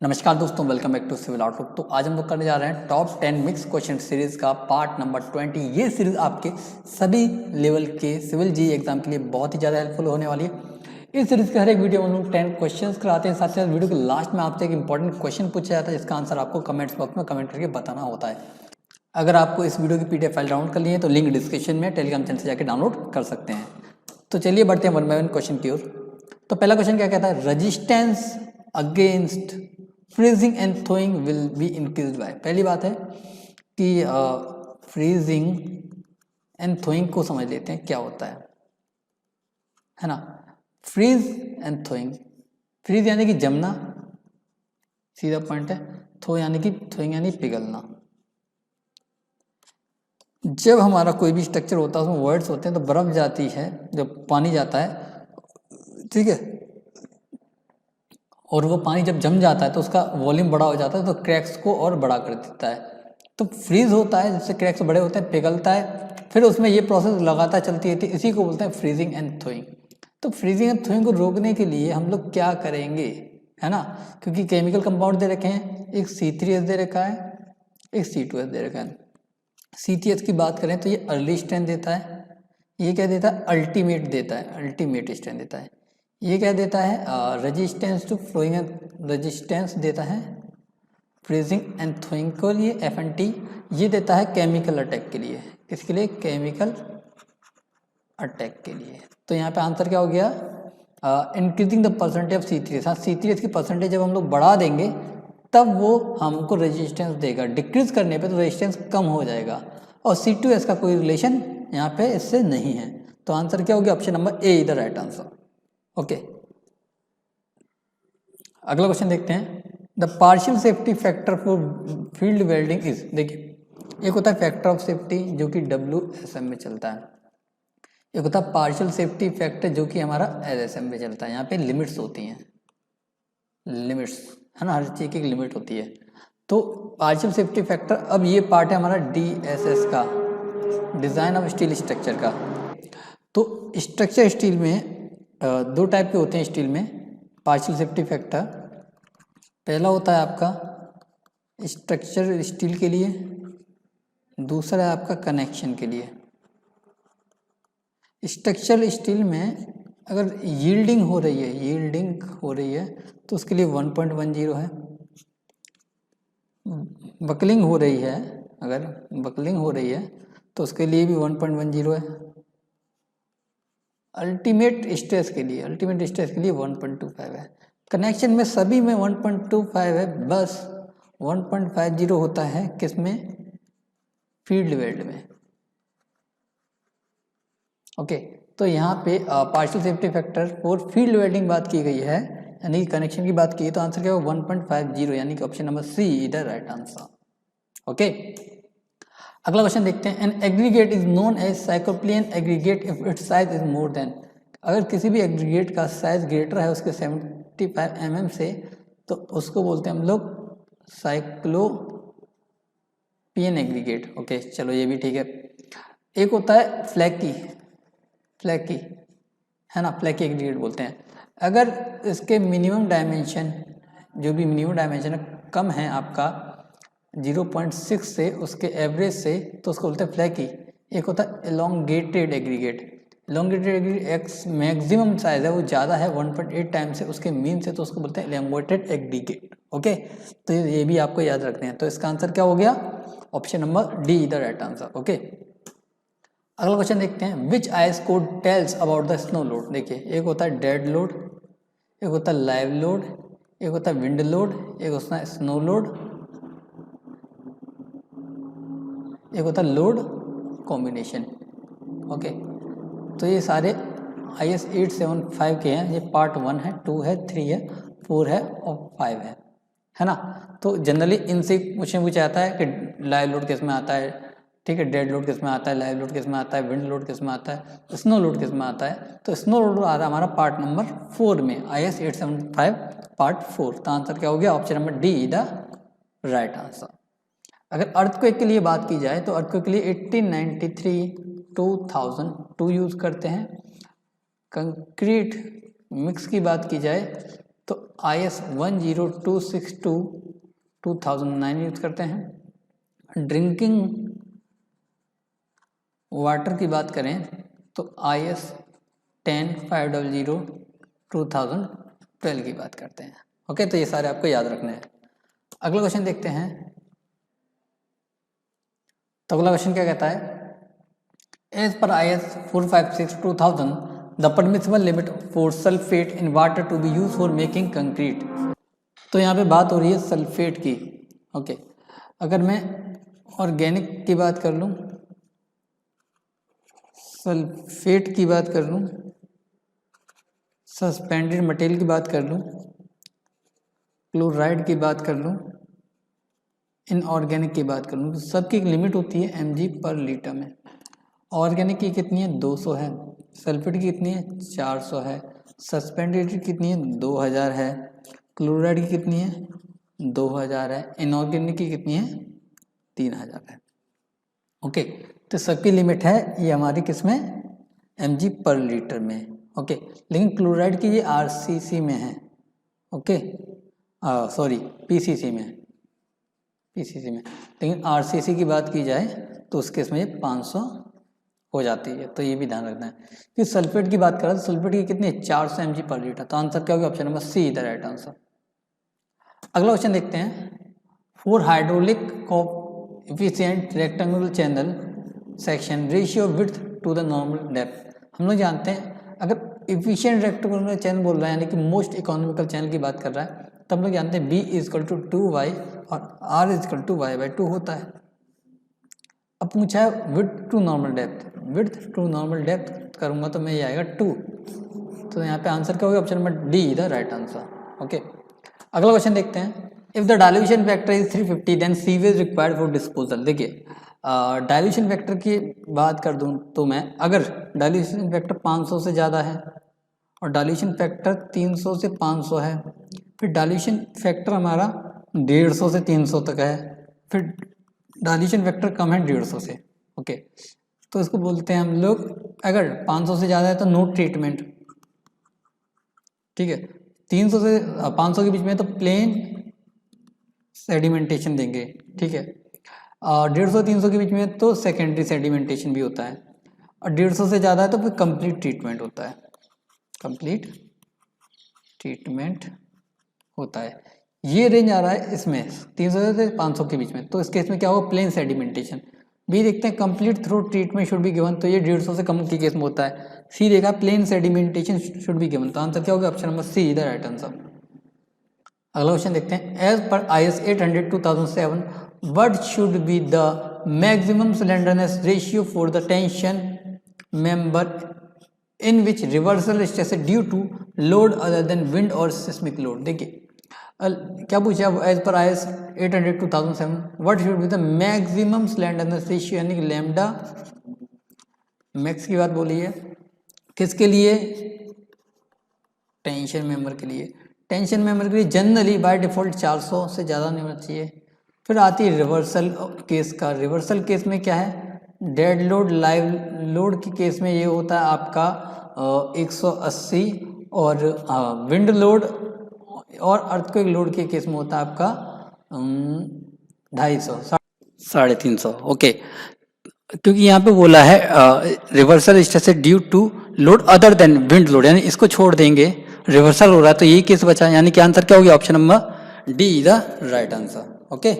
नमस्कार दोस्तों, welcome back to civil outlook. तो आज हम लोग करने जा रहे हैं टॉप 10 मिक्स क्वेश्चन सीरीज का पार्ट नंबर 20। ये सीरीज आपके सभी लेवल के सिविल जी एग्जाम के लिए बहुत ही ज़्यादा हेल्पफुल होने वाली है। इस सीरीज के हर एक वीडियो में हम लोग 10 क्वेश्चंस कराते हैं, साथ ही साथ वीडियो के लास्ट में आपसे एक इंपॉर्टेंट क्वेश्चन पूछा जाता है जिसका आंसर आपको कमेंट्स बॉक्स में कमेंट करके बताना होता है। अगर आपको इस वीडियो की PDF फाइल डाउनलोड करनी है तो लिंक डिस्क्रिप्शन में टेलीग्राम चैनल से जाकर डाउनलोड कर सकते हैं। तो चलिए बढ़ते हैं वन बाय वन क्वेश्चन की ओर। तो पहला क्वेश्चन क्या कहता है, resistance against freezing and thawing will be increase by. पहली बात है कि फ्रीजिंग एंड थोइंग को समझ लेते हैं क्या होता है ना। फ्रीज एंड थोइंग, फ्रीज यानी कि जमना, सीधा पॉइंट है। थो यानी कि थोइंग यानी पिघलना। जब हमारा कोई भी स्ट्रक्चर होता है उसमें वर्ड्स होते हैं तो बर्फ जाती है, जब पानी जाता है, ठीक है, और वो पानी जब जम जाता है तो उसका वॉल्यूम बड़ा हो जाता है तो क्रैक्स को और बड़ा कर देता है। तो फ्रीज होता है जिससे क्रैक्स बड़े होते हैं, पिघलता है, फिर उसमें ये प्रोसेस लगातार चलती रहती है, इसी को बोलते हैं फ्रीजिंग एंड थोइंग। तो फ्रीजिंग एंड थोइंग को रोकने के लिए हम लोग क्या करेंगे, है ना, क्योंकि केमिकल कंपाउंड दे रखे हैं, एक C3H दे रखा है, एक C2H दे रखा है। CTH की बात करें तो ये अर्ली स्ट्रेंथ देता है, ये क्या देता है, अल्टीमेट देता है, अल्टीमेट स्ट्रेंथ देता है। ये क्या देता है, रेजिस्टेंस टू फ्लोइंग, रेजिस्टेंस देता है फ्रीजिंग एंड थोइंग को लिए FNT। ये देता है केमिकल अटैक के लिए, किसके लिए, केमिकल अटैक के लिए। तो यहाँ पे आंसर क्या हो गया, increasing the percentage of C3H। हाँ, C3H की परसेंटेज जब हम लोग बढ़ा देंगे तब वो हमको रेजिस्टेंस देगा, डिक्रीज करने पे तो रेजिस्टेंस कम हो जाएगा, और C2H का कोई रिलेशन यहाँ पे इससे नहीं है। तो आंसर क्या हो गया, option number A is the right answer. Okay, अगला क्वेश्चन देखते हैं। The partial safety factor for field welding is. देखिए, एक होता है फैक्टर ऑफ सेफ्टी जो कि WSM में चलता है, एक होता है पार्शियल सेफ्टी फैक्टर जो कि हमारा LSM में चलता है। यहाँ पे लिमिट्स होती हैं, लिमिट्स, है ना, हर चीज़ की एक लिमिट होती है। तो पार्शियल सेफ्टी फैक्टर, अब ये पार्ट है हमारा DSS का, डिज़ाइन ऑफ स्टील स्ट्रक्चर का। तो स्ट्रक्चर स्टील में दो टाइप के होते हैं स्टील में पार्शियल सेफ्टी फैक्टर। पहला होता है आपका स्ट्रक्चर स्टील के लिए, दूसरा है आपका कनेक्शन के लिए। स्ट्रक्चरल स्टील में अगर यील्डिंग हो रही है, यील्डिंग हो रही है तो उसके लिए 1.10 है। बकलिंग हो रही है, अगर बकलिंग हो रही है तो उसके लिए भी 1.10 है। अल्टीमेट स्ट्रेस के लिए, अल्टीमेट स्ट्रेस के लिए 1.25 है। कनेक्शन में सभी में 1.25 है, बस 1.50 होता है किसमें, फील्ड वेल्ड में। ओके, तो यहाँ पे partial safety factor for field welding बात की गई है, यानी कनेक्शन की बात की है, तो आंसर क्या होगा 1.50, यानी कि option number C is the right answer. Okay, अगला क्वेश्चन देखते हैं। An aggregate is known as cyclopean aggregate if it's size is more than. अगर किसी भी एग्रीगेट का साइज ग्रेटर है उसके 75 mm से तो उसको बोलते हैं हम लोग साइक्लोपियन एग्रीगेट। ओके, चलो ये भी ठीक है। एक होता है फ्लैकी, फ्लैकी, है ना, फ्लैकी एग्रीगेट बोलते हैं। अगर इसके मिनिमम डायमेंशन, जो भी मिनिमम डायमेंशन कम है आपका 0.6 से, उसके एवरेज से, तो उसको बोलते हैं फ्लैकी। एक होता है elongated aggregate, elongated aggregate x maximum size है वो ज़्यादा है 1.8 टाइम से उसके मीन से, तो उसको बोलते हैं एलोंगेटेड एग्रीगेट। ओके, तो ये भी आपको याद रखते हैं। तो इसका आंसर क्या हो गया, option number D the right answer. Okay, अगला क्वेश्चन देखते हैं। Which IS code tells about the snow load. देखिए, एक होता है डेड लोड, एक होता है लाइव लोड, एक होता है विंड लोड, एक होता है स्नो लोड, एक होता है लोड कॉम्बिनेशन। ओके, तो ये सारे IS 875 के हैं। ये पार्ट 1 है, 2 है, 3 है, 4 है और 5 है ना। तो जनरली इनसे क्वेश्चन पूछा जाता है कि लाइव लोड किस में आता है, ठीक है, डेड लोड किस में आता है, लाइव लोड किस में आता है, विंड लोड किस में आता है, स्नो लोड किस में आता है। तो स्नो लोड आ रहा है हमारा पार्ट नंबर 4 में, IS 875 पार्ट 4। तो आंसर क्या हो गया, option number D the right answer. अगर अर्थक्वेक के लिए बात की जाए तो अर्थक्वेक के लिए 1893 2002 यूज़ करते हैं। कंक्रीट मिक्स की बात की जाए तो IS 10262/2009 यूज करते हैं। ड्रिंकिंग वाटर की बात करें तो IS 10500/2012 की बात करते हैं। ओके, तो ये सारे आपको याद रखने हैं। अगला क्वेश्चन देखते हैं। तो अगला क्वेश्चन क्या कहता है, as per IS 456/2000 the permissible limit for sulphate in water to be use for making concrete. तो यहाँ पे बात हो रही है सल्फेट की। ओके, अगर मैं ऑर्गेनिक की बात कर लूँ, सल्फेट की बात कर लूँ, सस्पेंडेड मटेरियल की बात कर लूँ, क्लोराइड की बात कर लूँ, इनऑर्गेनिक की बात कर लूँ, तो सबकी एक लिमिट होती है mg/लीटर में। ऑर्गेनिक की कितनी है, 200 है। सल्फेट की कितनी है, 400 है। सस्पेंडेड की कितनी है, 2000 है। क्लोराइड की कितनी है, 2000 है। इनऑर्गेनिक की कितनी है, 3000 है। ओके, तो सबकी लिमिट है ये हमारी किसमें, mg/लीटर में। ओके, लेकिन क्लोराइड की ये RCC में है। ओके, सॉरी PCC में, PCC में। लेकिन RCC की बात की जाए तो उस केस में ये 500 हो जाती है, तो ये भी ध्यान रखना है। कि सल्फेट की बात करें तो सल्फेट की कितनी है, 400 mg/लीटर। तो आंसर क्या होगा, option number C is the right answer. अगला क्वेश्चन देखते हैं। For hydraulic coefficient rectangular channel section ratio width to the normal depth. हम लोग जानते हैं अगर इफिशिएंट रेक्टेंगुलर चैनल बोल रहा है, यानी कि मोस्ट इकोनॉमिकल चैनल की बात कर रहा है, तो हम लोग जानते हैं B = 2y और R = y/2 होता है। अब पूछा है width to normal depth, width to normal depth करूंगा तो मैं ये आएगा 2। तो यहाँ पे आंसर क्या होगा, option number D the right answer. Okay, अगला क्वेश्चन देखते हैं। If the dilution factor is 350 then sewage required for disposal. देखिए, डाइल्यूशन फैक्टर की बात कर दूं तो मैं, अगर डाइल्यूशन फैक्टर 500 से ज़्यादा है और डाइल्यूशन फैक्टर 300 से 500 है, फिर डाइल्यूशन फैक्टर हमारा 150 से 300 तक है, फिर डाइल्यूशन फैक्टर कम है 150 से। ओके, तो इसको बोलते हैं हम लोग, अगर 500 से ज़्यादा है तो नो ट्रीटमेंट, ठीक है। 300 से 500 के बीच में तो प्लेन सेडिमेंटेशन देंगे, ठीक है। 150-300 के बीच में तो सेकेंडरी सेडिमेंटेशन भी होता है, और 150 से ज़्यादा है तो फिर कंप्लीट ट्रीटमेंट होता है, कंप्लीट ट्रीटमेंट होता है। ये रेंज आ रहा है इसमें 300 से 500 के बीच में, तो इस केस में क्या होगा, प्लेन सेडिमेंटेशन। बी देखते हैं complete through treatment should be given, तो ये 150 से कम के केस में होता है। सी देखा plain sedimentation should be given, तो आंसर क्या होगा, option number C the right answer. अगला क्वेश्चन देखते हैं। As per IS 800/2007 what should be the maximum slenderness ratio for the tension member in which reversal stress due to load other than wind और seismic load. देखिए क्या पूछा, as per IS 800/2007 what should be the maximum slenderness ratio, यानी कि lambda max की बात बोली है, किसके लिए, टेंशन मेंबर के लिए। टेंशन मेंबर के लिए जनरली बाय डिफॉल्ट 400 से ज़्यादा नहीं होना चाहिए। फिर आती है रिवर्सल केस का। रिवर्सल केस में क्या है, डेड लोड लाइव लोड के केस में ये होता है आपका 180, और विंड लोड और अर्थक्वेक लोड के केस में होता है आपका 250, 350। ओके, क्योंकि यहाँ पे बोला है reversal stress due to load other than wind load, यानी इसको छोड़ देंगे, रिवर्सल हो रहा है तो यही केस बचा, यानी कि आंसर क्या होगा, option number D the right answer. Okay,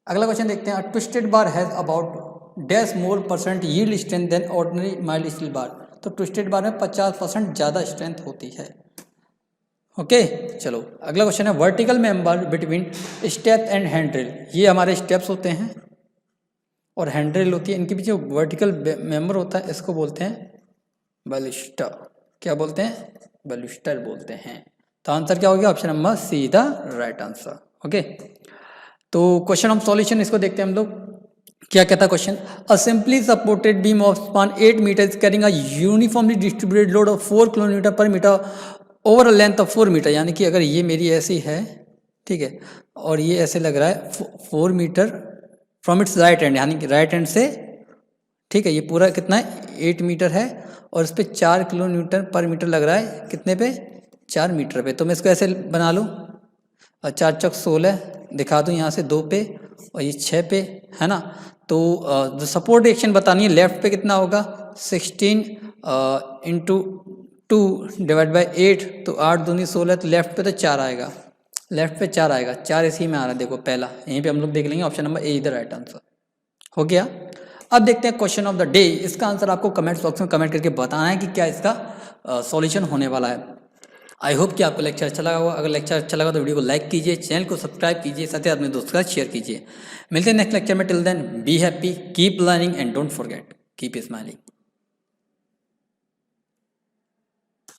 अगला क्वेश्चन देखते हैं। Twisted bar has about dash more % yield strength then ordinary mild steel bar. तो ट्विस्टेड बार में 50% ज़्यादा स्ट्रेंथ होती है। ओके, चलो अगला क्वेश्चन है। Vertical member between step and handrail, ये हमारे स्टेप्स होते हैं और हैंड्रेल होती है, इनके पीछे वर्टिकल मेंबर होता है, इसको बोलते हैं बैलिस्टर। क्या बोलते हैं, बैलिस्टर बोलते हैं। तो आंसर क्या हो गया, option number C the right answer. Okay, तो क्वेश्चन ऑफ सॉल्यूशन इसको देखते हैं हम लोग। क्या कहता है question, a simply supported beam of span 8 metre carrying a uniformly distributed load of 4 kN/m over a length of 4 metre. यानी कि अगर ये मेरी ऐसी है, ठीक है, और ये ऐसे लग रहा है 4 metre from its right end, यानी कि राइट एंड से, ठीक है, ये पूरा कितना है 8 मीटर है, और इस पर 4 kN/m लग रहा है, कितने पे, 4 मीटर पे, तो मैं इसको ऐसे बना लूँ, और 4 चौक 16 दिखा दूँ यहाँ से 2 पे और ये 6 पे, है ना। तो जो सपोर्ट रिएक्शन बतानी है लेफ्ट पे कितना होगा, 16 इंटू 2 डिवाइड बाई 8, तो 8 दूनी 16, तो लेफ्ट पे तो 4 आएगा, लेफ्ट पे 4 आएगा, 4 इसी में आ रहा है, देखो पहला यहीं पे हम लोग देख लेंगे, option number A is the right answer. हो गया। अब देखते हैं क्वेश्चन ऑफ द डे। इसका आंसर आपको कमेंट बॉक्स में कमेंट करके बताना है कि क्या इसका सॉल्यूशन होने वाला है। आई होप कि आपको लेक्चर अच्छा लगा होगा। अगर लेक्चर अच्छा लगा तो वीडियो को लाइक कीजिए, चैनल को सब्सक्राइब कीजिए, साथ ही अपने दोस्तों के साथ शेयर कीजिए। मिलते हैं नेक्स्ट लेक्चर में। Till then be happy, keep learning and don't forget keep smiling.